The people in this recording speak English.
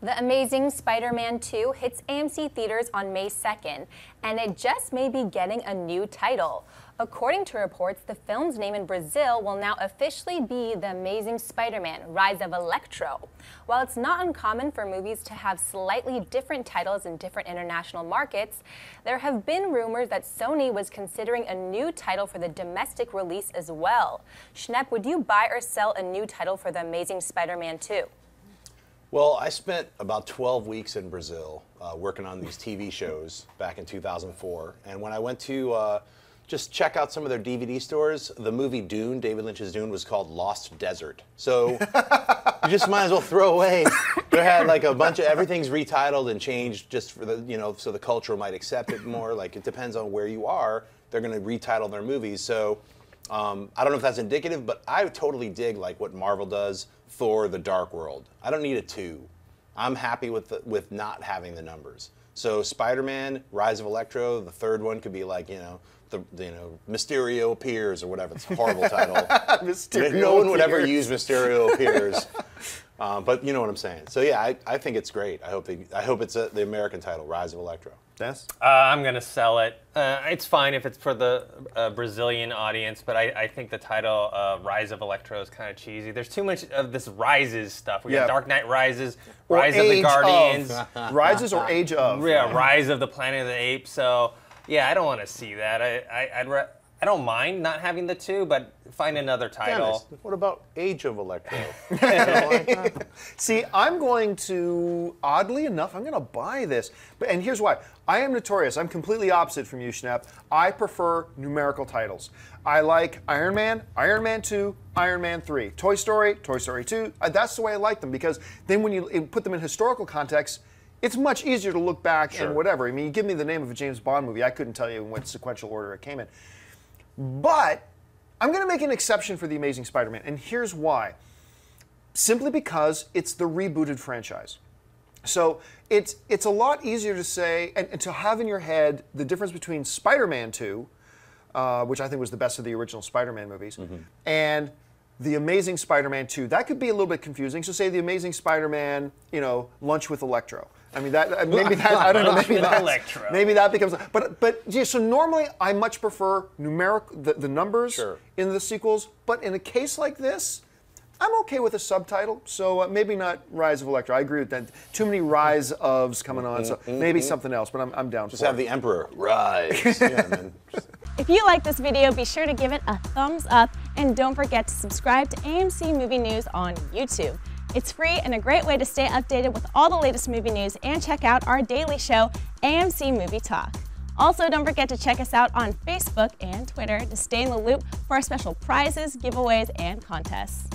The Amazing Spider-Man 2 hits AMC theaters on May 2nd, and it just may be getting a new title. According to reports, the film's name in Brazil will now officially be The Amazing Spider-Man: Rise of Electro. While it's not uncommon for movies to have slightly different titles in different international markets, there have been rumors that Sony was considering a new title for the domestic release as well. Schnepp, would you buy or sell a new title for The Amazing Spider-Man 2? Well, I spent about 12 weeks in Brazil working on these TV shows back in 2004. And when I went to just check out some of their DVD stores, the movie Dune, David Lynch's Dune, was called Lost Desert. So you just might as well throw away. They had like a bunch of, everything's retitled and changed just for the, you know, so the culture might accept it more. Like it depends on where you are. They're going to retitle their movies. So I don't know if that's indicative, but I totally dig like what Marvel does. Thor: The Dark World. I don't need a 2. I'm happy with not having the numbers. So Spider-Man, Rise of Electro, the third one could be like, you know, Mysterio Appears or whatever. It's a horrible title. No one would ever use Mysterio Appears. But you know what I'm saying. So yeah, I think it's great. I hope it's the American title, Rise of Electro. Yes? I'm gonna sell it. It's fine if it's for the Brazilian audience, but I think the title Rise of Electro is kind of cheesy. There's too much of this Rises stuff. We got Dark Knight Rises, Rise of the Guardians, Rises or Age of. Yeah, Rise of the Planet of the Apes. So yeah, I don't want to see that. I don't mind not having the 2, but find another title. Dennis, what about Age of Electro? See, I'm going to, oddly enough, I'm going to buy this. And here's why. I am notorious. I'm completely opposite from you, Schnepp. I prefer numerical titles. I like Iron Man, Iron Man 2, Iron Man 3, Toy Story, Toy Story 2. That's the way I like them, because then when you put them in historical context, it's much easier to look back and whatever. I mean, you give me the name of a James Bond movie, I couldn't tell you in what sequential order it came in. But I'm going to make an exception for The Amazing Spider-Man, and here's why. Simply because it's the rebooted franchise. So it's a lot easier to say and to have in your head the difference between Spider-Man 2, which I think was the best of the original Spider-Man movies, and The Amazing Spider-Man 2. That could be a little bit confusing. So say The Amazing Spider-Man, you know, Lunch with Electro. I mean, maybe that, I don't know, maybe that becomes, but yeah, so normally I much prefer the numbers in the sequels, but in a case like this, I'm okay with a subtitle, so maybe not Rise of Electro. I agree with that. Too many Rise ofs coming on, so maybe something else, but I'm down for it. Just have the Emperor rise. Yeah, if you like this video, be sure to give it a thumbs up, and don't forget to subscribe to AMC Movie News on YouTube. It's free and a great way to stay updated with all the latest movie news and check out our daily show, AMC Movie Talk. Also, don't forget to check us out on Facebook and Twitter to stay in the loop for our special prizes, giveaways, and contests.